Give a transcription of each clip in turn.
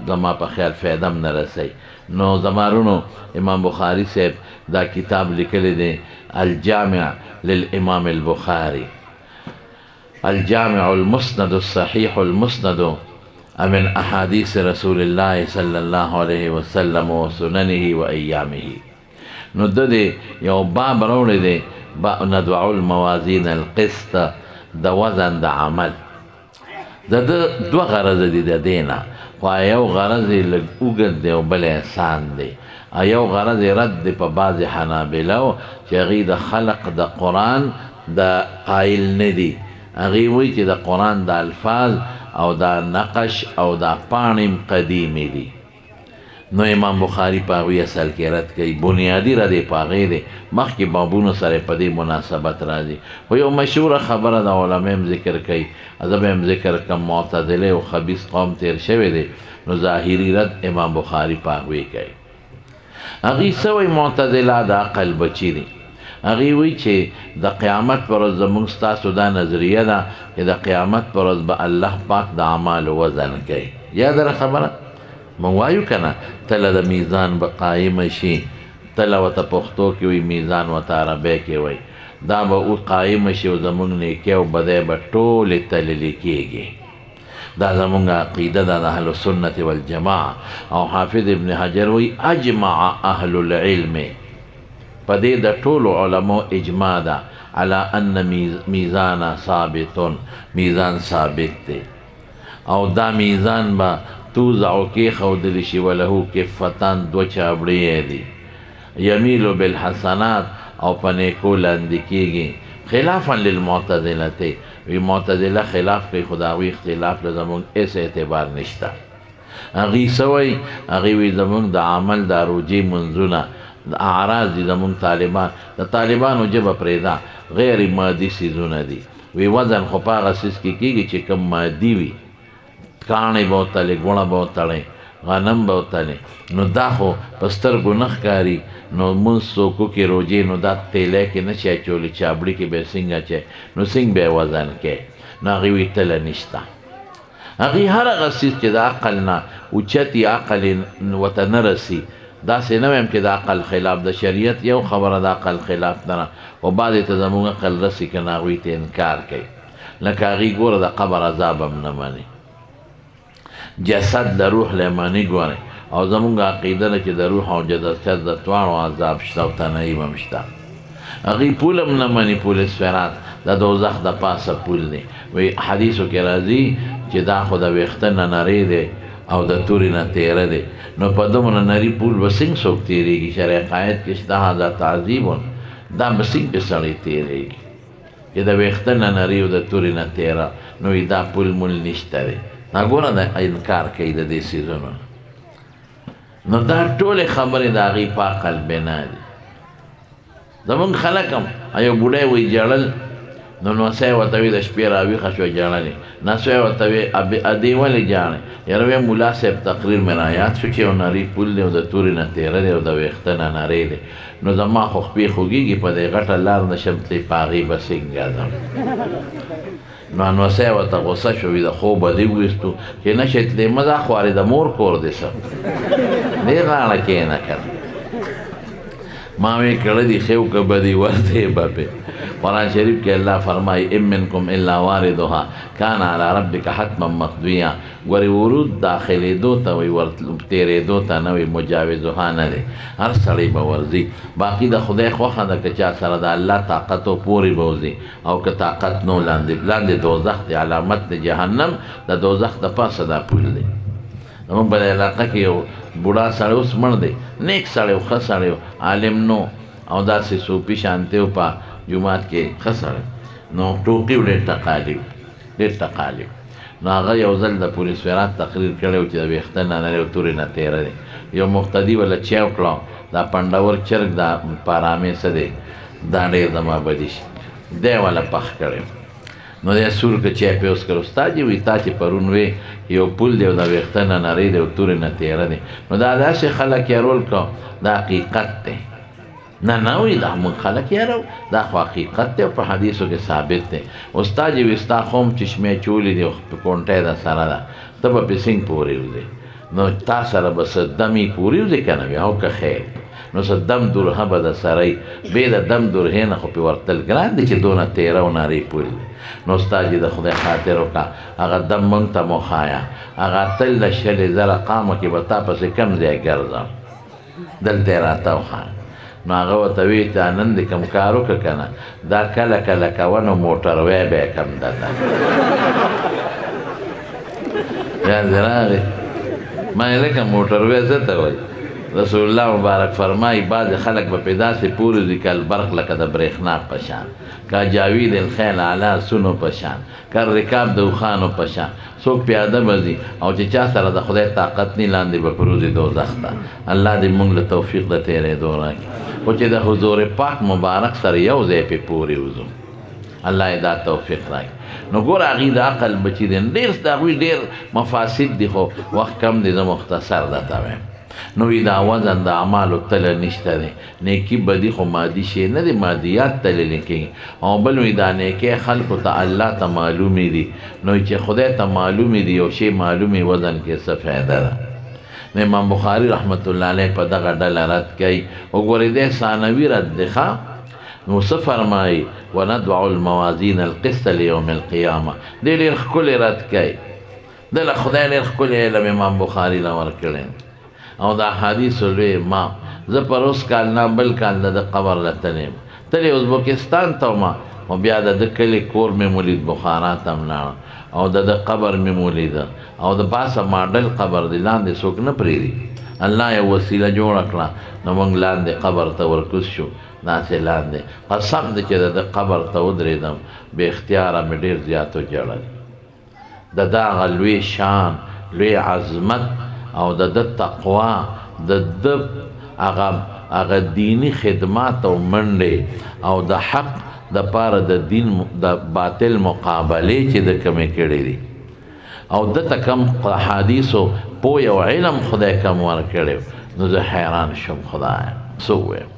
زما په خیال فایده هم نه رسوي. نو زما رونو امام بخاري صاحب دا کتاب لیکلی دی الجامع للامام البخاري، الجامع المسند الصحيح المسند من احاديث رسول الله صلى الله عليه وسلم وسننه وأيامه. نو د دې یو باب راوړی دی ندوع الموازین القسط، د وزن د عمل. د دوه غرض دي د دینه، خو یو غرض یې لږ اوږد دی او بل احسان دی. یو غرض یې رد دی په بعضې حنابلو چې هغوی د خلق د قرآن د قایل نه دي. هغوی وایي چې د قرآن د الفاظ او دا نقش او دا پاڼې قدیمې دي. نو امام بخاري په هغوی اصل کې رد کوي. بنیادي رد یې په هغې دی، مخکې بابونو سره په دې مناسبت راځي. خو یو مشهوره خبره د علما هم ذکر کوي، زه به هم ذکر کړم. معتزله او خبیث قوم تېر شوی دی، نو ظاهري رد امام بخاري په هغوی کوي. هغوی څه وایي؟ معتزله د عقل بچي دي. هغوی وایي چې د قیامت پر ورځ زموږ ستاسو دا نظریه ده چې د قیامت پر ورځ به الله پاک د اعمالو وزن کوي. یاده ده خبره؟ مونږ وایو که نه تله د میزان به قایمه شي، تله ورته پښتو کې وایي، میزان ورته عربی کې وایي. دا به او قایمه شي او زموږ نیکۍ او بدۍ به ټولې تللې کېږي. دا زمونږ عقیده ده د اهل سنت والجماعه. او حافظ ابن حجر وایي اجمع اهل العلم، په دې د ټولو علماء اجماع ده على ان میزان ثابت، میزان ثابت دی. او دا میزان به توزع کېښودلی شي وله کفتان، دوه چابړې دي، یمیلو بالحسنات او په نیکو لاندې کېږي. خلافا للمعتزلة، وی معتزله خلاف کوي، خو د هغوی اختلاف له زموږ هېڅ اعتبار نشته. هغوی څه وایي؟ هغوی وایي زموږ د عمل د روژې منځونه د اعراض دي، زموږ طالبان، د طالبانو ژبه پرېږده، غیر مادي څیزونه دي. وی وزن خو په هغه څیز کې کېږي چې کوم مادي وي، کاڼې به وتلې، ګوڼه به وتړئ، غنم به وتلې. نو دا خو په سترګو نه ښکاري. نو مونځ څوک وکړي روژې، نو دا تیلی کې نه شي اچولی، چابړي کې به یې څنګه اچوي، نو څنګه به یې وزن کوي؟ نو هغوی وایي تله نشته. هغوی هر هغه څیز چې د عقل نه اوچت وي، عقل یې ورته نه رسي. داسې نه وایم چې د عقل خلاف، د شریعت یو خبره د عقل خلاف نه، خو بعضې ته زموږ عقل رسي که نه هغوی ته انکار کوي. لکه هغوی ګوره د قبر عذاب هم نه مني، جسد د روح لیمانی ګورئ. او زمونږ عقیده ده چې د روح او جسد د دواړو عذاب شته او تنعیم هم شته. هغوی پول هم نه مني، پول صراط د دوزخ د پاسه پول دی. وایي حدیثو کې راځي چې دا خو د ویښته نه نری دی او د تورې نه تیره دی. نو په دومره نري پول به څنګه څوک تېرېږي؟ شرع قاید کې شته هذا تعذیب، دا به څنګه سړی تېرېږي چې د ویښته نه نري او د تورې نه تیره؟ نو دا پول مول نشته دی. ګوره د انکار کوي د دې څیزونو. نو دا ټولې خبرې د هغوی په عقل بنا دي. زمونږ خلک هم یو بوډی وایي ژړل، نو نوسی یې ورته وایي د شپې راویښه شوه ژړلې، نسوی یې ورته وایي ادې ولې ژاړې؟ یاره وایي ملا صاحب تقریر مې رایاد شو چې یو نري پول دی او د تورې نه تیره دی او د ویښته نه نری دی. نو زما خو خپې خوږېږي، په دې غټه لار نشم تللی، په هغې به څنګه ځم؟ نو نوسی ورته غوسه شو، وي د خوبه دې وویستو چې نه شې تللی، مه ځه خوارې د مور کور دې څه دې غاړه کښېنه که نه. ما وی کړه دي ښه وکړه بدي ورته به پې. قرآن شریف کې الله فرمایي ان منکم الا واردها کان علی ربک حتما مقضیا. ګورې ورود داخلېدو ته وایي، تېرېدو ته نه وایي، مجاوزها نه دی، هر سړی به ورځي. باقي د خدای خوښه ده که چا سره د الله طاقت و پورې به وځي، او که طاقت نو لاندې دوزخ دی، علامت د جهنم د دوزخ د پاسه دا پول دی. زمونږ په علاقه کې یو بوډا سړی اوس مړ دی، نیک سړی و، ښه سړی و، عالم نو او داسې صوفي شانتې و، په جومات کې ښه سړی، نو ټوقي و، ډېر ټقالي و، ډېر ټقالي و. نو هغه یو ځل د پولیس فرات تقریر کړی و چې د ویښته نه نری او تورې نه تیره دی. یو مقتدي وله چای وکړه، دا پنډور چرګ دا په ارامۍ څه دی، دا ډېر زما بدي شي، دی وله پخ کړی. نو دی سور که چای پې اوس کړ، استاد جي وایي تا چې پرون وې یو پول دی او د ویښته نه نری دی او تورې نه تیره دی. نو دا داسې خلک یې رول کړه، دا حقیقت دی. نه نه وایي دا موږ خلک یارو، دا خو حقیقت دی او په حدیثو کې ثابت دی. استاد جي وایي ستا خو هم چشمې چولې دي او په کونټۍ د سره ده، ته به پې څنګه پورې وځې؟ نو تا سره به څه دمې پورې وځي که نه وي او که خیر نو څه دم درهه به د سره یي بې د دم درهې نه خو پې ورتل ګران دی چې دونه تیره او نارې پورې نو ستا چې د خدای خاطر وکړه هغه دم موږ ته مو ښایه هغه اتل د شلې زره قامه کې به تا پسې کم ځای ګرځم دلته یې راته وښایه نو هغه ورته وایي ته نن دې کوم کار وکړه که نه دا کله کله کوه نو موټروی به یې کم دته یاد دې راغی ما یې لکه موټروی څه ته وایي رسول الله مبارک فرمایي بعضې خلک به پې داسې پورې ځي که البرق لکه د برېښنا په شان که جاوید الخیل علی سونو په شان که رکاب د اوښانو په شان څوک پیاده به ځي او چې چا سره د خدای طاقت نه لاندې به پروزي دوزخ ته الله دې موږ له توفیق د تېرېدو راکړي خو چې د حضور پاک مبارک سره یو ځای پې پورې وځو الله یې دا توفیق راکړي نو ګوره هغوی د عقل بچي دي ډېر د هغوی ډېر مفاسد دي خو وخت کم دی زه مختصر درته وایم نو وی دا وزن د اعمالو تله نشته دی نیکي بدي خو مادي شی نه دی مادیات تللی کېږي او بل وی دا نیکۍ خلکو ته الله ته معلومې دي نو چې خدای ته معلومې دي یو شی معلومې وزن کې څه فایده ده نو امام بخاري رحمت الله علیه په دغه ډله رد کوي وګورئ دی ثانوي رد دی ښه نو څه فرمایي وندع الموازین القسط لیوم القیامه دی ډېر ښکلی رد کوي دله خدای ډېر ښکلی علم امام بخاري له ورکړی او دا حدیث لوی امام زه پر اوس کال نه بل کال د قبر له تللی یم تللی ازبکستان ته وم او بیا د ده کلي کور مې مولید بخارا ته م لاړم او د ده قبر مې مولیده او د پاسه ماډل قبر دی لاندې څوک نه پرېږدي الله یو وسیله جوړه کړه نو موږ لاندې قبر ته ورکوز شو داسې لاندې قسم دی چې د ده قبر ته ودرېدم بې اختیاره مې ډېر زیات وجړل د ده هغه لوی شان لوی عظمت او د ده تقوا د ده هغه دینی خدمات او منډې او د حق د پاره د دین د باطل مقابلې چې د کمې کړې دي او دته کم حدیثو پوی او علم خدای کم ورکړی نو زه حیران شم خدایه څه ووایم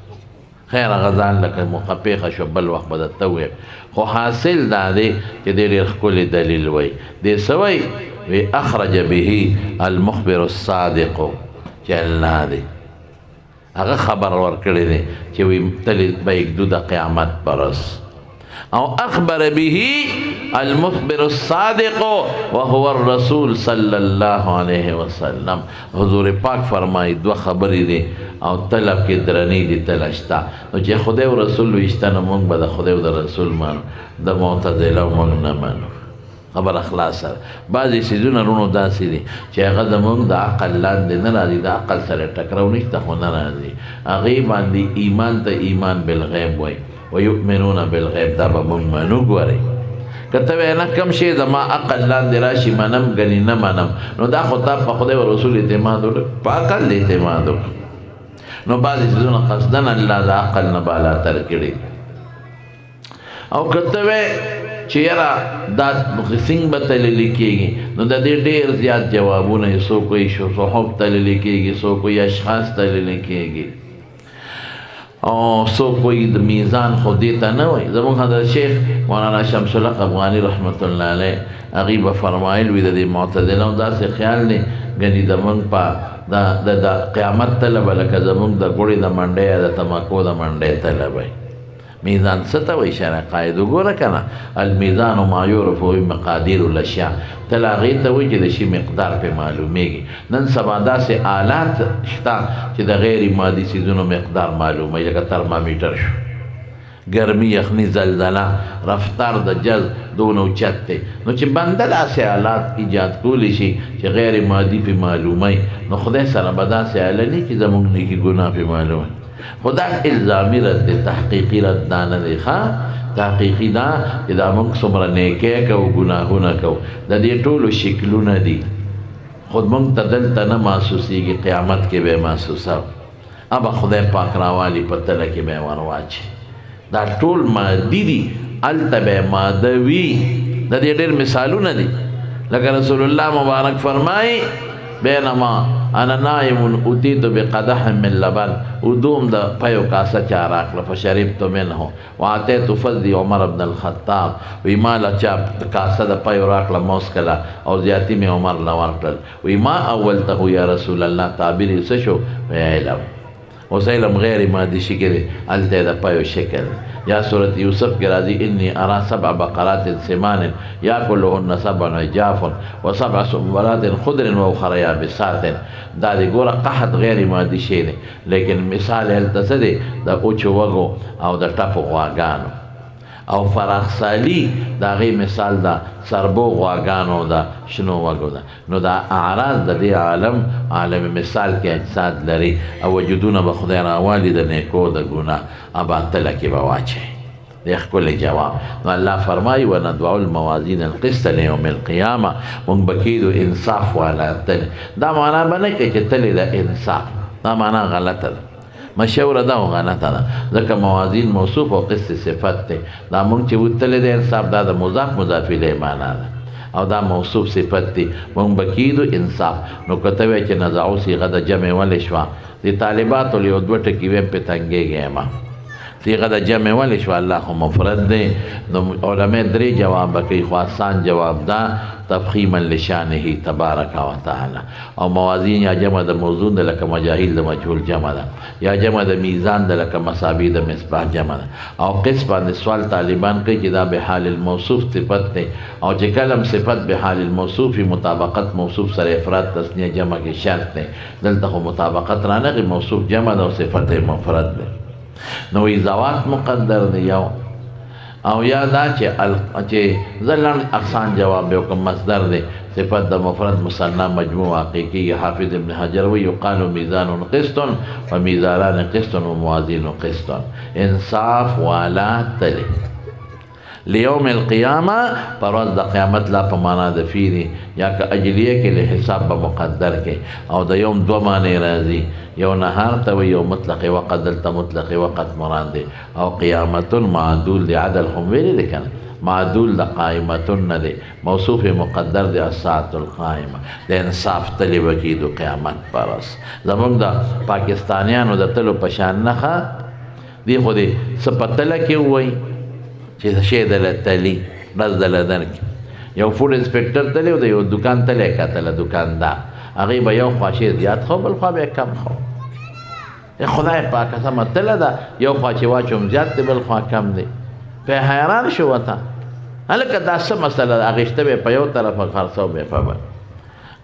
خیر هغه ځان لکه مقپیخه شو بل وخت به درته ووایم خو حاصل دا دی چې دی ډېر ښکلی دلیل وایي دی څه وایي وی اخرج به المخبر الصادق چې الله دی هغه خبر ورکړی دی چې وی تلې به یکدو د قیامت پرس او اخبر به المخبر الصادق وهو الرسول صلی الله علیه وسلم حضور پاک فرمایي دوه خبرې دي او طلب کې درنې دي تلشتا نو چې خدای او رسول ویشته نو موږ به د خدای او د رسول مانو د معتزله موږ نه مانو خبر اخلاص سره بعضې څیزونه رونو داسې دي چې هغه زموږ د عقل لاندې نه راځي د عقل سره ټکراو نشته خو نه راځي هغې باندې ایمان ته ایمان بالغیب وایي ویؤمنون بالغیب دا به موږ منو ګورئ که ته وایې نه کوم شی زما عقل لاندې راشي منم ګنې نه منم نو دا خو تا په خدای او رسول اعتماد وکړه په عقل دې اعتماد وکړه نو بعضې څیزونه قصدن الله د عقل نه بالاتر کړي او که ته وایې چې یاره دا څنګه به تللی کېږي نو د دې ډېر زیات جوابونه یې څوک وایي صحف تللی کېږي څوک وایي اشخاص تللی کېږي او څوک وایي د میزان خو دې ته نه وایي زموږ حضرت شیخ مولانا شمس الحق افغاني رحمت الله علیه هغوی به فرمایل وي د دې معتزله داسې خیال دی ګنې زموږ په د قیامت طلبه لکه زموږ د ګوړې د منډۍ یا د تماکو د منډۍ طلبه میزان څه ته وایي شرع قاعده وګوره که نه المیزان ما یعرف بمقادیر الاشیاء تل هغې ته وایي چې د شي مقدار پې معلومیږي نن سبا داسې آلات شته چې د غیر مادي څیزونو مقدار معلوموي لکه ترمامیټر شو ګرمي یخني زلزله رفتار د جذب دونه اوچت دی نو چې بنده داسې آلات ایجاد کولی شي چې غیر مادي پې معلوموي نو خدای سره به داسې آله نه چې زموږ نیکي ګناه پې معلوموي خدا الزامی رد دی تحقیقی رد دانه دی خواه تحقیقی دا چې دا موږ څومره نیکۍ کوو ګناهونه کوو د دې ټولو شکلونه دي خود موږ ته دلته نه محسوسېږي قیامت کې به یې محسوسوو ابه خدای پاک راوالي په تله کې به یې ور واچي دا ټول مادي دي هلته به یې ماده وي د دې ډېر مثالونه دي لکه رسول الله مبارک فرمایي بینما انا نائم اتیت بقدح من لبن ودوم دا پیو کاسا چاراک فشربت منه واتیت فضی عمر بن الخطاب وی ما لچا کاسا دا پیو راک لموس کلا او زیادی میں عمر لورکل وی ما اولته یا رسول اللہ تعبیری سشو وی علم اس علم غیر مادی شکر علتے دا پیو شکل یا سورة یوسف کی راضی انی ارا 7 بقرات سمان یاکلهن 7 عجاف و 7 سنبلات خضر و اخر یابسات دا دی گورا قحط غیر مادی شیده لیکن مثال التسده دا اوچو وگو او دا ٹپو غواگانو او فراخسالی دا غی مثال دا سربو غواگانو دا شنو وگو دا نو دا اعراض دا دی عالم مثال کے اجساد لری او وجودون بخدای راوالی دا نیکو دا گناہ ابا تلکی بواچے دیکھ کل جواب نو اللہ فرمائی وندعو الموازین القسط لیوم القیامة من بکیدو انصاف والا تل دا معنی بنکے چه تلی دا انصاف دا معنی غلط دا مشوره دا و غلطه ده ځکه موازین موصوف او قسط صفت دی دا مونږ چې وتلې د انصاف دا د مضاف الیه معنا ده او دا موصوف صفت دی مونږ بکیدو انصاف نو کته وی چې نزعو صیغه د جمع ولې شوه د طالباتو له دوه ټکي ویم په تنګېږي ما صیغه د جمع ولې شوه الله خو مفرد دی نو علماء درې جواب کوي خو آسان جواب دا تفخیما لشانه تبارک و تعالی او موازین یا جمع د موزون د لکه مجاهیل د مجهول جمع ده یا جمع د میزان د لکه مصابی د مصباح جمع ده او قسم باندې سوال طالبان کوي چې دا به حال الموصوف صفت ده او چې کلم صفت به حال الموصوف مطابقت موصوف سره افراد تسنیه جمع کې شرط ده دلته خو مطابقت رانغه موصوف جمع ده او صفت مفرد ده نو ذوات مقدر ده یو او یا دا چې زلن اقسان جواب به کوم مصدر دی صفت د مفرد مثنى مجموع حقیقی حافظ ابن حجر وی یقال میزان قسط و میزانان قسط و موازین قسط انصاف والا تل لیوم القیامه پرواز د قیامت لا په معنا د فیری یا که اجلیه کې له حساب به مقدر کې او د یوم دو معنی راځي یو نهار ته یو مطلق وقت دلته مطلق وقت مراد دی او قیامت معدول دی عدل هم ویل دی کنه معدول د قائمتن نه دی موصوف مقدر دی الساعه القائمه د انصاف تلی وکیدو قیامت پرس زمونږ د پاکستانیانو د تلو پشان نه دی خو دی سپتل کې وای چې شی دل تلی بس دل درک یو فوډ انسپکټر تلی او د یو دکان تلی کتل دکاندار هغه به یو خواشه زیات خو بل خو به کم خو خدای پاک سم تل دا یو خواشه واچوم زیات دی بل خو کم دی په حیران شو وتا هلکه دا څه مسله اغشته به په یو طرف خرڅو به په بل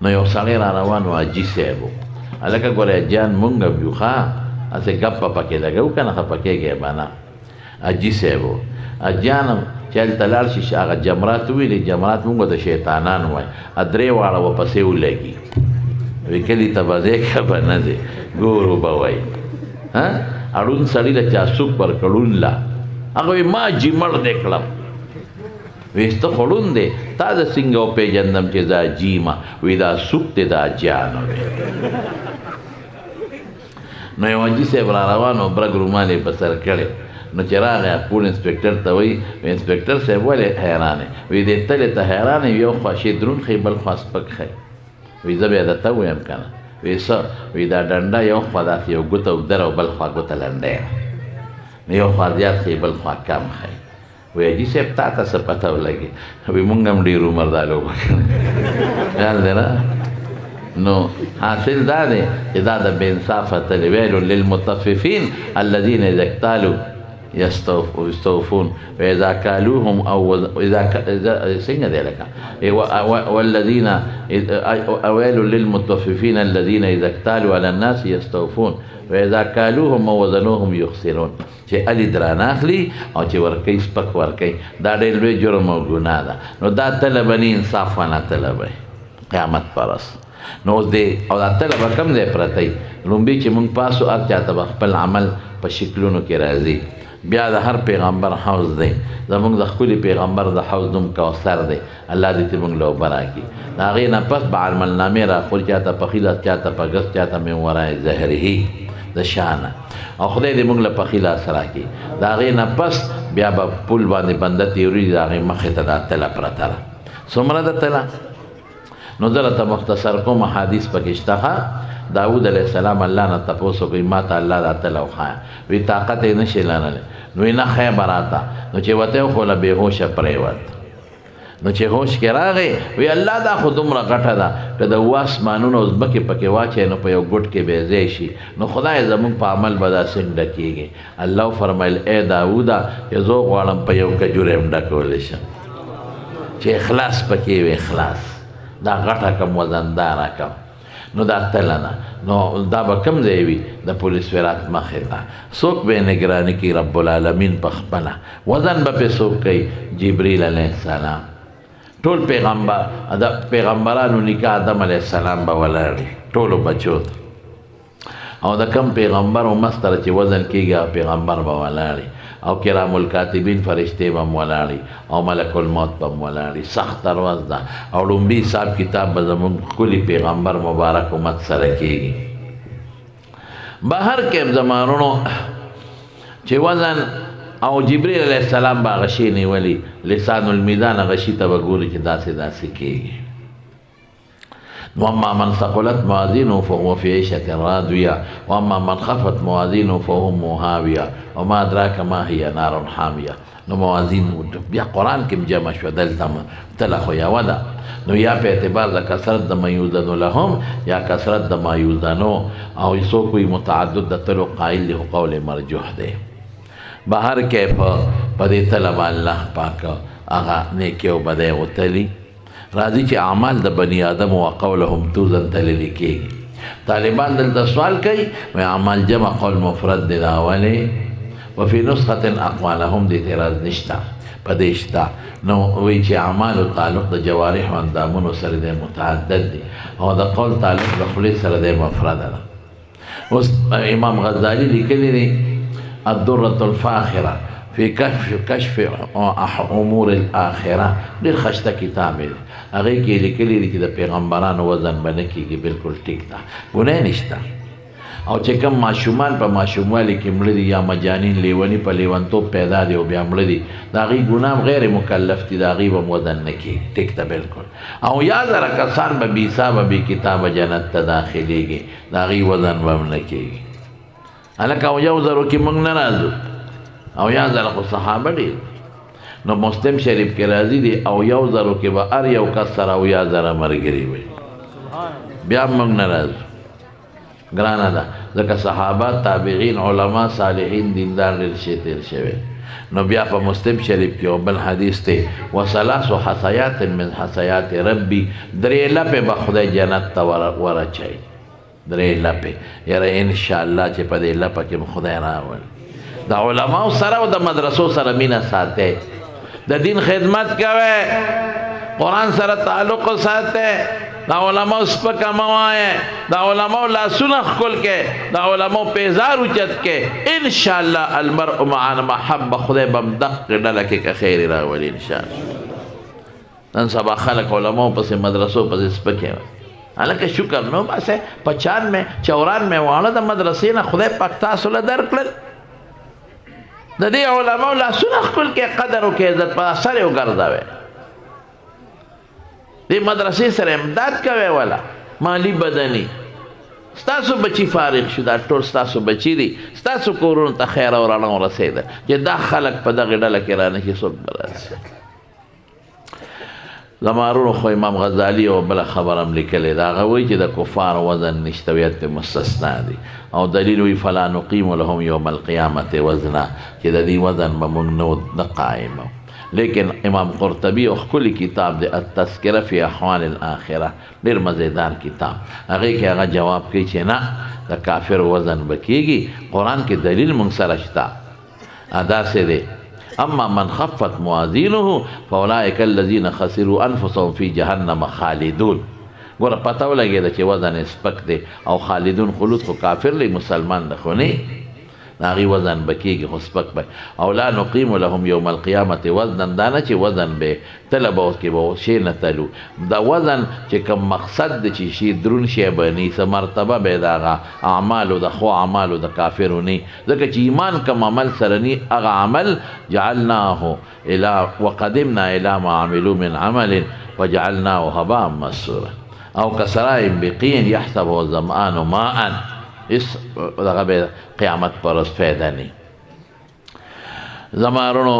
نو یو سړی را روان و اجي سیبو هلکه ګوره جان مونږ بيوخه اسه ګپ پکې لګو کنه پکېږي باندې اجي سیبو اجانم چل تلال شي هغه جمرات ویلې جمرات مونږ د شیطانان وای ادرې واړه و پسې ولګي وکلی تبازه کا بنا دي ګورو بوای ها اړون سړی له چاسوک پر کړون لا هغه ما جمړ دکلم وېست خړون دي تا د سنگو په جنم چې دا جیما وې دا سوک ته دا جانو نو یو اجي سه بر روانو برګ روماله بسر کړي نو چې راغی پول انسپکټر ته وایي انسپکټر صاحب ولې حیرانه وی دې تلې ته حیرانه یو خواشه درون خی بل خاص پک خی وی زه بیا درته وایم کنه وی څه وی دا ډنډه یو خوا داسې یو ګوته در او بل خوا ګوته لنډی نو یو خوا زیات خی بل خوا کم خی وی اجي صاحب تا ته څه پته ولګي وی مونږ هم ډېر عمر دا لوبه خیال دی نه نو حاصل دا دی چې دا د بې انصافه تلې ویل للمطففین الذین اذا اکتالوا يستوفون وإذا كالوهم أو إذا سنة ذلك والذين أويل للمطففين الذين إذا اكتالوا على الناس يستوفون وإذا كالوهم ووزنوهم يخسرون چې علي دران اخلي او چې ورکی سپک ورکی دا ډېر لوی جرم او ګناه ده نو دا طلبني انصاف نه طلب قیامت پرس نو دې او دا طلب کم دی پرتی لومبي چې مونږ پاسو ار چاته خپل عمل په شکلونو کې راځي بیا د هر پیغمبر حوض دی زمونږ د خپل پیغمبر د حوض نوم کوثر دی الله دې موږ له برکي دا غي نه پس به عمل نامه را خپل چاته په خیلات چاته په غس چاته مې ورای زهره د شان او خدای دې موږ له په خیلات سره کی دا غي نه پس بیا په پول باندې بنده تیوري دا غي مخه ته د تل پرتره سمره د تل نو درته مختصر کوم حدیث پکې شته. داود علیہ السلام الله نه تاسو کوي ما ته الله دا تلو خا وی طاقت یې نشي لرله. نو نه خې براته نو چې وته خو له بهوشه پریوت. نو چې هوش کې راغی وی الله دا خو دومره غټه ده که د واسمانونو زمکې پکې واچي نو په یو ګوټ کې به ځای شي. نو خدای زمونږ په عمل به دا څنګه کېږي. الله فرمایل ای داوده چې زه غواړم په یو کجورې هم ډکولی شم چې اخلاص پکې وي. اخلاص دا غټه کم وزنداره کم. نو دا تلنه نو دا به کم ځای وي د پولیس ورات مخې ته څوک به نګراني کوي رب العالمین په خپله. وزن به پې څوک کوي؟ جبریل علیه السلام. ټول پیغمبر د پیغمبرانو نکاح آدم علیه السلام به ولاړي ټولو بچو او د کم پیغمبر او مستره چې وزن کېږي پیغمبر به ولاړي او کرام الکاتبین فرشتې به هم ولاړي او ملک الموت به هم ولاړي. سخت ورځ ده او لومبي حساب کتاب به زمونږ ښکلي پیغمبر مبارک امت سره کېږي. بهر کې زمانونو چې وزن او جبریل علیہ السلام با غشی نیولی لسان المیدان غشی تا بگولی چې داسې داسې کېږي. نو اما من ثقلت موازینه فهو فی عیشة راضیه و اما من خفت موازینه فهو هاویه وما ادراک ما هی نار حامیه. نو موازین بیا قرآن کې جمع شو دلته تله خو یوه ده. نو یا په اعتبار د کثرت د ما یوزنو لهم یا کثرت د ما یوزنو او څوک وي متعدد د تلو قائل له قول مرجوح دی. بهر کې په دې طلب الله پاک هغه نیکی او بدی غوتلی راځي چې اعمال د بني آدم او قولهم توزن تللی کېږي. طالبان دلته سوال کوي و اعمال جمع قول مفرد دی دا اولی وفي نسخة اقوالهم د اعتراض نشته په دې شته. نو وایي چې اعمالو تعلق د جوارح او اندامونو سره دی متعدد دی او د قول تعلق د خولې سره دی مفرده ده. اوس امام غزالی لیکلی دی الدرة الفاخرة في كشف امور الاخره ډېر خشته کتاب دی. هغې کې لیکلي دي چې د پیغمبرانو وزن به نه کېږي. بالکل ټیک ده ګناه نشته. او چې کوم ماشومان په ماشوموالي کې مړه دي یا مجانین لیوني په لیونتوب پیدا دي او بیا مړه دي د هغې ګناه غیر مکلف دي د هغې به وزن نه کېږي. ټیک ده بالکل. او یا زره کسان به بې حسابه بې کتابه جنت ته داخلېږي د هغې وزن به هم نه کېږي. هلکه او یو زرو کې موږ نه راځو او یا زره خو صحابه ډېر. نو مسلم شریف کې راځي دي او یو زرو کې به هر یو کس سره او یا زره ملګري وي بیا موږ نه راځو. ګرانه ده ځکه صحابه تابعین علما صالحین دیندار ډېر شی تېر شوی. نو بیا په مسلم شریف کې یو بل حدیث دی وثلاث حسیات من حسیات ربي درې لپې به خدای جنت ته ورچوي. درې لپې یاره انشاءالله چې په دې لپه کې خدای راول. د علماو سره او د مدرسو سره مینه ساتئ. د دین خدمت کوئ. قرآن سره تعلق ساتئ. د علماو سپکه مه وایئ. د علماو لاسونه ښکل کړئ. د علماو پیزار اوچت کړئ. انشاءالله المرء مع من محب خدای به هم دقې ډله کې که خیر راولي انشاءالله. نن سبا خلک علماو پسې مدرسو پسې سپکې وایي. هلکه شکر نو باسه 95 94 واړه د مدرسې نه خدای پاک تاسو له درکړل. د دې علماو لاسونه ښکل کې قدر وکړئ عزت په سر یې وګرځوئ. دې مدرسې سره امداد کوئ ولا مالی بدني. ستاسو بچي فارغ شو دا ټول ستاسو بچي دي. ستاسو کورونو ته خیر او رڼا ورسېده چې دا خلک په دغې ډله کې رانه شي څوک به راسي. زمارونو خو امام غزالی او بله خبر هم لیکلی ده. هغه وایي چې د کفار وزن نشتویت مستثنا دی او دلیل وی فلا نقیم لهم یوم القیامت وزنا چې د دې وزن به موږ نه قایمو. لیکن امام قرطبی او ښکلی کتاب دی التذکره فی احوال الاخره ډېر مزیدار کتاب. هغې کې هغه جواب کوي چې نه د کافر وزن به کېږي. قرآن کې دلیل موږ سره شته. داسې دی اما من خفت موازینه فاولئک الذین خسروا انفسهم فی جهنم خالدون. ګوره پته ولګېده چې وزن یې سپک دی او خالدون خلود خو کافر دی مسلمان ده خو نه د هغې وزن به کېږي خو سپک به. او لا نقیم لهم یوم القیامت وزنا دا نه چې وزن به تله به کې به شی نه تلو. دا وزن چې کوم مقصد دی چې شي درون شی به نه څه مرتبه به د هغه اعمالو د ښو اعمالو د کافرو نه ځکه چې ایمان کوم عمل سره نه هغه عمل جعلناه وقدمنا الی ما عملوا من عمل وجعلناه هباء منثورا. او کسرائے بقین یحسب الظمآن ماء اس دغه به قیامت پر اس فائدہ نہیں زمارونو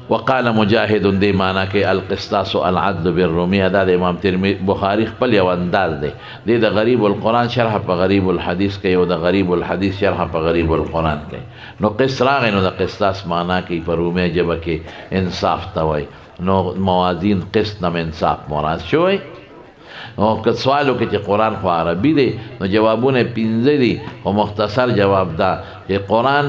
وقال مجاهد دی معنی کې القسطاس العدل بالرومی ادا د امام ترمذی بخاری خپل یو انداز دی د غریب القرآن شرح په غریب الحدیث کې او د غریب الحدیث شرح په غریب القرآن کې نو قسط راغی نو د قسطاس معنی کې په رومي جبه کې انصاف ته وای نو موازین قسط نم انصاف مراد شوی او که سوالو کې چې قرآن خو عربي دی نو جوابونه پنځه دي او مختصر جواب دا چې قرآن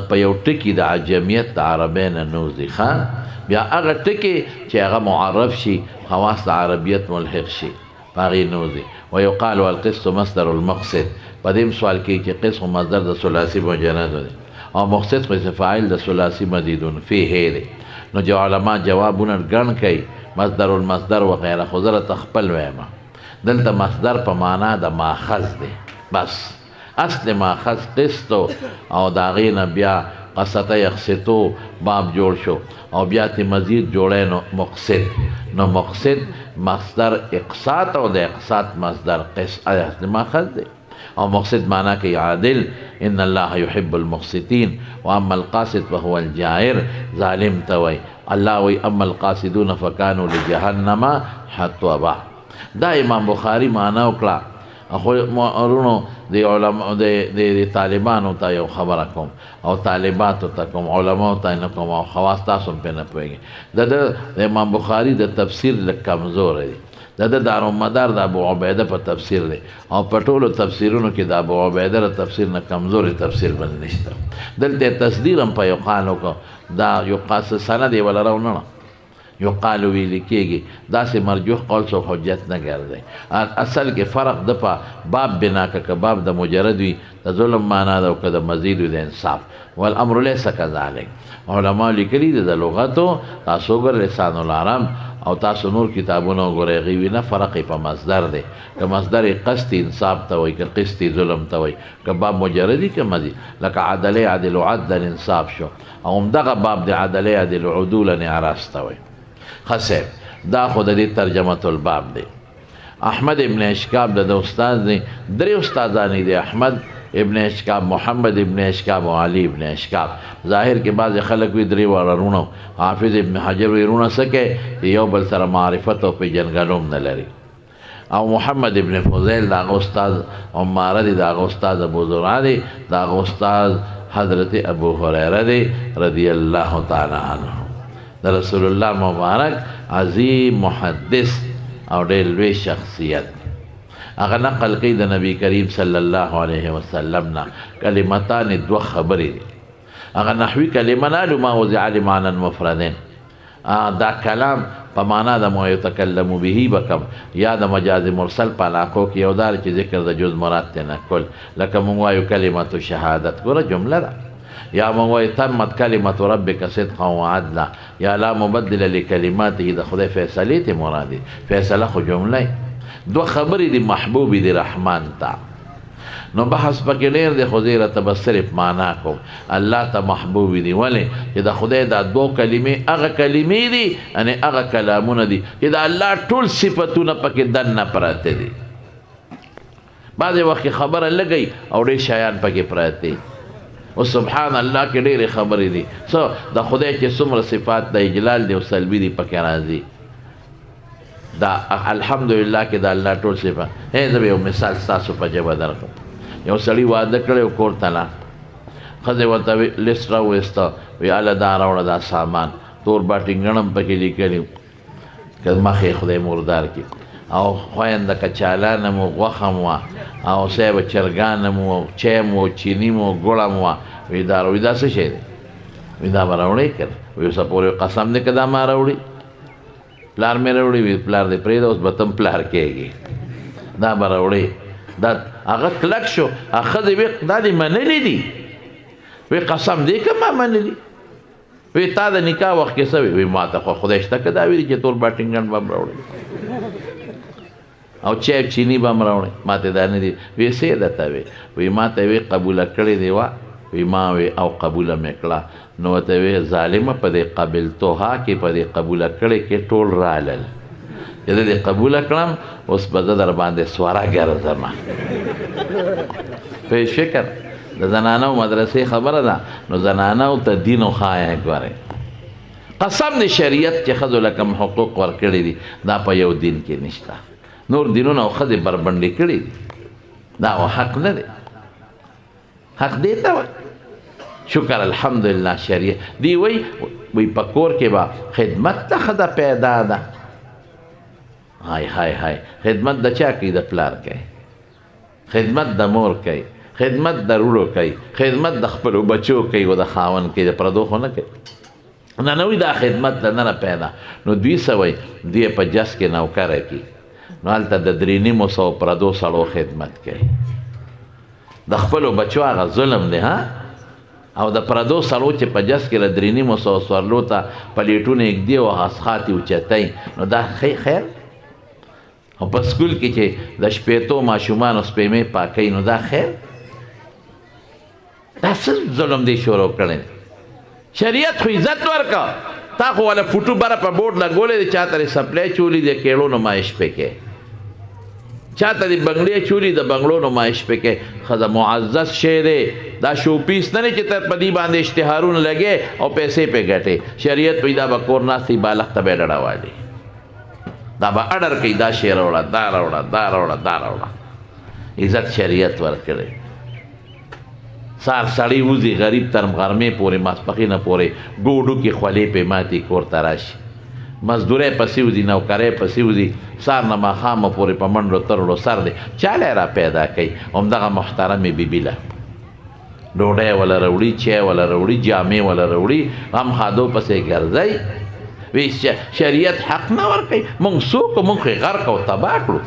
په یو ټکي د عجمیت د عربی نه نوځي ښه بیا هغه ټکي چې هغه معرف شي خواص د عربیت ملحق شي په هغې نوځي ویقال القسط مصدر المقصد په دې سوال کې چې قسط مصدر د ثلاثي مجرد دی او مقصد خو فاعل د ثلاثي مزیدون فیه دی نو جو علما جوابونه ګڼ کوي مصدر المصدر وغیره خو زه راته خپل وایم دلته مصدر په معنا د ماخذ دی بس اصل ماخذ قسطو او د هغې نه بیا قسطه یقسطو باب جوړ شو او بیا تی مزید جوړی نو مقصد نو مقصد مصدر اقساط او د اقساط مصدر قسط اصل ماخذ دی او مقصد معنی کوي عادل ان الله يحب المقسطين واما القاسط فهو الجائر ظالم توي الله وي اما القاصدون فكانوا لجهنم حطبا دا امام بخاری معنی وکړه خو مورونو د علماء د طالبانو ته یو خبره کوم او طالباتو ته کوم علماو ته نه کوم او خواص تاسو په نه پوهیږي د امام بخاری د تفسیر لږ کمزور دی د دارومدار د ابو عبیده په تفسیر دی او په ټولو تفسیرونو کې د ابو عبیده د تفسیر نه کمزوري تفسیر بل نشته دلته تصدیر هم په یو قال وکړو دا یو قاص سند یې ولا راونه یقال ویل کېږي داسې مرجوح قول سو حجت نه ګرځي اصل کې فرق د په باب بنا که باب د مجرد وي د ظلم معنا ده او که د مزید وي د انصاف والامر لیس کذلک علما لیکلي د لغتو تاسو ګر لسان العرب او تاسو نور کتابونه وګورئ غوي نه فرق په مصدر دی که مصدر قصد انصاف ته وایي که قسط ظلم ته وایي که باب مجردي که مزید لکه عدل عدل عدل انصاف شو او همدغه باب د عدل عدل عدول اعراض ته وایي خسب دا خود دې ترجمه الباب دی احمد ابن اشکاب د استاد دی درې استادانی دی احمد ابن اشکاب محمد ابن اشکاب او علی ابن اشکاب ظاهر کې بعض خلک وی درې ورونو حافظ ابن حجر ورونه سکه یو بل سره معرفت او په جنګلوم نه لري او محمد ابن فضیل دا استاد عماره دی دا استاد ابو زرع دی دا استاد حضرت ابو هريره دی رضی الله تعالی عنہ د رسول الله مبارک عظیم محدث او ډېر لوی شخصیت هغه نقل کوي د نبی کریم صلی الله علیه وسلم نه کلمتان دوه خبرې دي هغه نحوي کلمه نه ما وضع لمعنى مفردين دا کلام په معنا د ما یتکلم به بکم یا د مجاز مرسل په علاقو کې یو دار چې ذکر د جز مراد ته نه کول لکه مونږ وایو کلمه شهادت ګوره جمله ده یا مونږ وایو تمت کلمه ربک صدقا وعدلا یا لا مبدل لکلماته د خدای فیصلې ته مراد دي فیصله خو جمله دو خبرې دي محبوب دي رحمان ته نو بحث پکې ډېر دی خو زه راته به صرف معنا کوم الله ته محبوب دي ولې چې د خدای دا دو کلمې هغه کلمې دي یعنې هغه کلامونه دي چې د الله ټول صفتونه پکې دننه پراته دي بعضې وخت خبره لګئ او ډېر شیان پکې پراته او سبحان الله کې ډېرې خبرې دي څه د خدای چې څومره صفات د اجلال دي او سلبي دي پکې راځي دا الحمدلله کې د الله ټول صفات زه به یو مثال ستاسو په ژبه درکړم یو سړي واده کړی کور ته لاړ ښځې ورته لیست راوویسته وی هله دا راوړه دا سامان تور باټینګڼ هم پکې لیکلي که مخې خدای مردار کړي او خوینده کچالان مو غوښه مو او صاحب چرګان مو چای مو چینی مو ګوړه مو وی دا څه شی دی وی دا به راوړی که وی اوسه پورې قسم دی که دا ما راوړي پلار مې راوړي وي پلار دې پرېږده اوس به ته پلار کېږي دا به راوړې دا هغه کلک شو هغه ښځې وی دا دې منلي دي وی قسم دې که ما منلي وی تا د نکاح وخت کې څه وي وی ما ته خو خدای شته که دا ویلي چې تور باټینګن به هم راوړي او چای چینی به هم راوړي ما ته دا نه دي وی څه درته وی وی ما ته وی قبوله کړې دی وا وی ما وی او قبوله مې کړه نو ورته وی ظالمه په دې قبلتوها کې په دې قبوله کړې کې ټول رالل چې زه دې قبوله کړم اوس به زه در باندې سواره ګرځم په فکر د زنانو مدرسې خبره ده نو زنانو ته دین وښایه ګورئ قسم د شریعت چې ښځو له کوم حقوق ورکړي دي دا په یو دین کې نشته نور دینونه او ښځې بربنډې کړي دي دا حق نه دی حق دی ته وایي شکر الحمدلله شریعت دی وی په کور کې به خدمت ته ښځه پیدا ده های های های خدمت د چا کوي د پلار کوي خدمت د مور کوي خدمت د وروڼو کوي خدمت د خپلو بچو کوي او د خاوند کوي د پردو خو نه کوي نه نوی دا خدمت د نه پیدا نو دوی څه وایي دوی په جس کې نوکره کي نو هلته د 300 پردو سړو خدمت کوي د خپلو بچو هغه ظلم دی ها او د پردو سړو چې په جس کې له 300 سوارلو ته پلیټونه ایږدي او اسخاتې اوچتئ نو دا خیر او په سکول کې چې د شپېتو ماشومانو سپېمې پاکوي نو دا خیر دا څه ظلم دی شروع کړی شریعت خو عزت ورکړه تا خو والا فوټو بره په بورډ لګولی دی چا ته یې سپلی چولی د کیړو نمایش پکې چا ته د بنګړې چولی د بنګړو نمایش پکې ښځه معزز شی دی دا شوپیس نه دی چې ته په دې باندې اشتهارونه لګې او پیسې پې ګټې شریعت وایي دا به کور ناستې بالښت ته به یې ډډه والي دا به اډر کوي دا شی راوړه دا راوړه دا راوړه دا راوړه عزت شریعت ورکړی سار سړی وځي غریب تر غرمې پورې ماسپښینه پورې ډوډو کې خولې پې ماتې کور ته راشي مزدورۍ پسې وځي نوکرۍ پسې وځي سار نه ماښامه پورې په منډو ترړو سر دی چاله را پیدا کوي همدغه محترمې بیبي له ډوډۍ وله راوړي چای وله راوړي جامې وله راوړي غم خادو پسې ګرځئ وی شریعت حق نه ورکوي موږ څوک موږ خو یې غرق او تباه کړو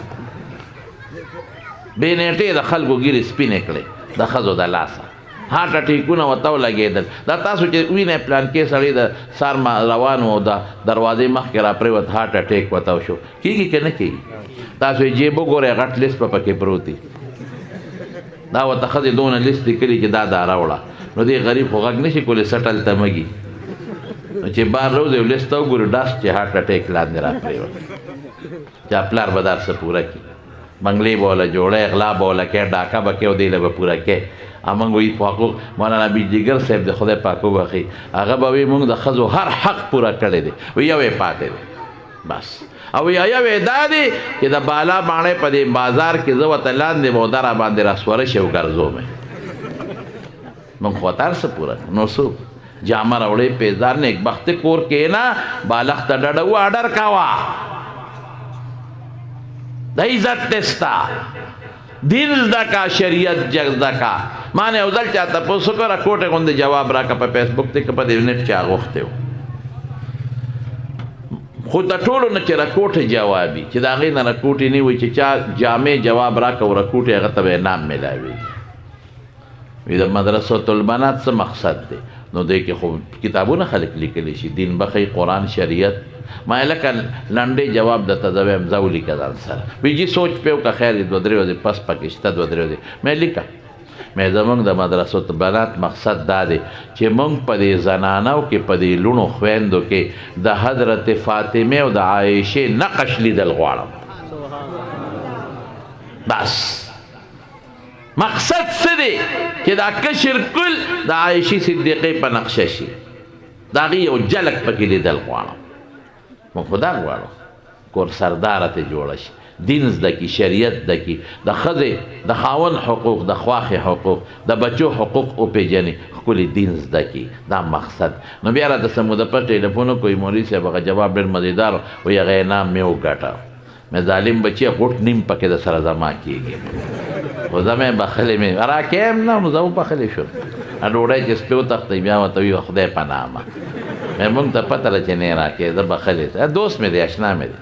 بې نیټې د خلکو ګیرې سپینې کړې د ښځو د لاسه هارټ اټیکونه ورته ولګېدل دا تاسو چې وینئ پلانکې سړی د سار روان و د دروازې مخکې را پرېوت هارټ اټیک ورته شو کېږي که نه کېږي تاسو یې جیب وګورئ غټ لیست په پکې پروت دی دا ورته ښځې دونه لیست لیکلي چې دا راوړه نو دې غریب خو غږ نه شي کولی سټل ته مږي چې بار روځي لیست ته وګورو ډاس چې هارټ اټیک لاندې را پرېوت چا پلار به دا څه پوره کړي بنګلې به وله جوړی غلا به وله کوې ډاکه به کوې او دی له به پوره کوې موږ وایي په حقوق مولانا بیجیګر صاحب د خدای پاک وبخي هغه به وایي موږ د ښځو هر حق پوره کړی دی وایي یو یې پاتې دی بس او یو یې دا دی چې د بالا باڼې په دې بازار کې زه ورته لاندې به دا را باندې راسوره شي او ګرځوم موږ خو هر څه پوره نو څوک جامه راوړې پیزار نیکبخته کور کې نه بالښت ته ډډه اډر کاوه د عزت تستا دین زده کا شریعت زده کا ما نه یو ځل چا تپوس وکړه کوټې غوندې جواب راکړه په فیسبوک ته که په دې نیټ کې اغوښتی و خو د ټولو نه چې راکوټې جوابي چې د هغې نه راکوټې نه وي چې چا جامع جواب راکړه و راکوټې هغه ته به انعام میلاوېږي وي د مدرسو البنات څه مقصد دی نو دی کې خو کتابونه خلک لیکلی شي دین بخی قرآن شریعت ما لکه لنډې جواب درته زه وایم ځه ولیکه ځان سره وایي جي سوچ پې وکړه خیر دې 2-3 ورځې پس پکې شته 2-3 ورځې مې لیکه مې زموږ د مدرسو بنات مقصد دا دی چې موږ په دې زنانو کې په دې لوڼو خویندو کې د حضرت فاطمې او د عایشې نقش لیدل غواړم بس مقصد څه دی چې دا کشر کل د عایشې صدیقې په نقشه شي د هغې یو جلک پکې لیدل غواړم موږ خو دا غواړو کور سرداره ته جوړه شي دین زده کي شریعت زده کي د ښځې د خاوند حقوق د خواښې حقوق د بچو حقوق وپېژني ښکلي دین زده کي دا مقصد نو بیا راته څه موده پر ټلیفون وکړئ مولوي صاحب هغه جواب ډېر مزیدار وایي هغه انعام مې وګټه مې ظالم بچی غوټ نیم پکې د سره زما کېږي خو زه مې بخلې مې راکې هم نه نو زه وبخلې شوم ډوډۍ چې سپې وتښتئ بیا ورته وي خدای پناه مه مې موږ ته پته ده چې نه راکې زه بخلې دوست مې دی اشنا مې دی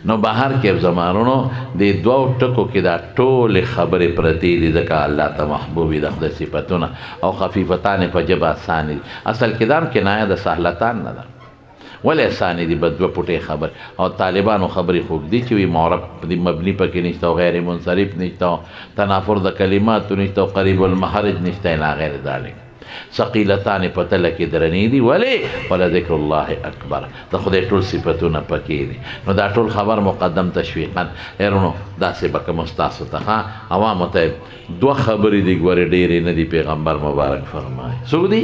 نو بهر کې زمانونو د دوو ټکو کې دا ټولې خبرې پرتې دي ځکه الله ته محبوب د خدای صفتونه او خفیفتان په ژبه اسانې دي اصل کې دا هم کنایه د سهلتان نه ده ولې اسانې دي به دوه پوټې خبر او طالبانو خبرې خوږ دي چې وي معرب مبني پکې نشته او غیر منصرف نشته تنافر د کلماتو نشته او قریب المخرج نشته الی غیر ذلک ثقیلتان په تله کې درنې دي ولې ولذکر الله اکبر د خدای ټول صفتونه پکې دي نو دا ټول خبر مقدم تشویقا ایرونو داسې به کوم ستاسو ته عوامو ته دوه خبرې دي ګورې ډېرې نه دي پیغمبر مبارک فرمایي څوک دي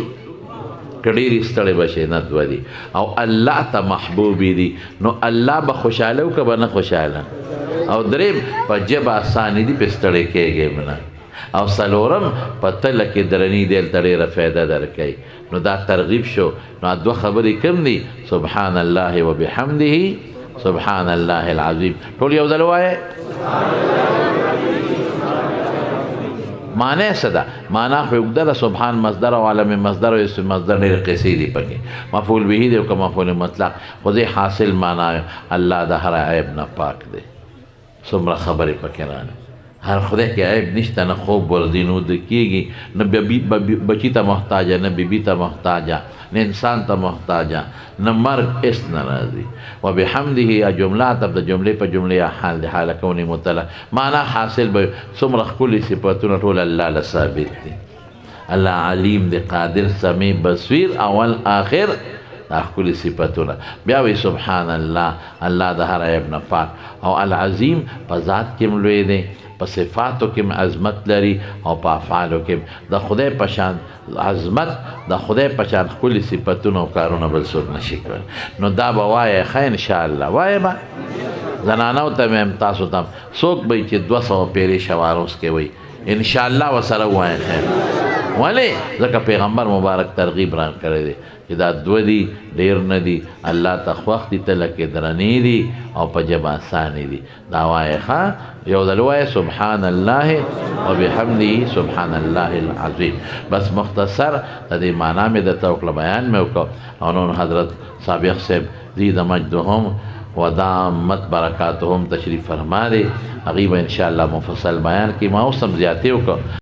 که ډېرې ستړې به شي نه دوه دي او الله ته محبوبې دي نو الله به خوشحاله و که به نه خوشحاله او دریم په ژبه اسانې دي پې ستړی کېږې نه او څلورم په تله کې درنې دی هلته ډېره فایده درکوي نو دا ترغیب شو نو دوه خبرې کوم دي سبحان الله وبحمده سبحان الله العظیم ټول یو ځل وایه معنی څه ده معنا خو اوږده ده سبحان مصدر او عالم مصدر او اسم مصدر ډېرې قصې دي پکې مفعول به دی او که مفعول مطلق خو دې حاصل معنا الله د هر عیب نه پاک دی څومره خبرې پکې رانه هر خدای کې عیب نشته نه خوب ورځي نو د کېږي نه بچي ته محتاجه نه بیبي ته محتاجه نه انسان ته محتاجه نه مرګ اس نه راځي وبحمده یا جمله ته د جملې په جملې یا حال د حاله کونې مطلق معنا حاصل به څومره ښکلي صفتونه ټول الله له ثابت دي الله علیم دی قادر سمیع بصیر اول آخر دا ښکلي صفتونه بیا وایي سبحان الله الله د هر عیب نه پاک او العظیم په ذات کې هم لوی دی په صفاتو کې عظمت لري او په افعالو کې د خدای په شان عظمت د خدای په شان ښکلي صفتونه او کارونه بل څوک نشي کولی نو دا به وایه ښه انشاءالله وایه به زنانو ته مې هم تاسو ته څوک به چې 200 پیرې شواروس کې وایي انشاءالله ورسره ووایه خیر ولې ځکه پیغمبر مبارک ترغیب ران کړی دی چې دا دوه دي ډېر نه دي الله ته خوښ دي تله کې درنې دي او په ژبه اسانې دي دا وایه ښه یو ځل وایه سبحان الله وبحمده سبحان الله العظیم بس مختصر د دې معنا مې درته وکړه بیان مې وکړ او نور حضرت سابق صاحب زید مجدهم و دامت برکاتهم تشریف فرما دی هغې به انشاءالله مفصل بیان کې ما اوس هم زیاتې وکړه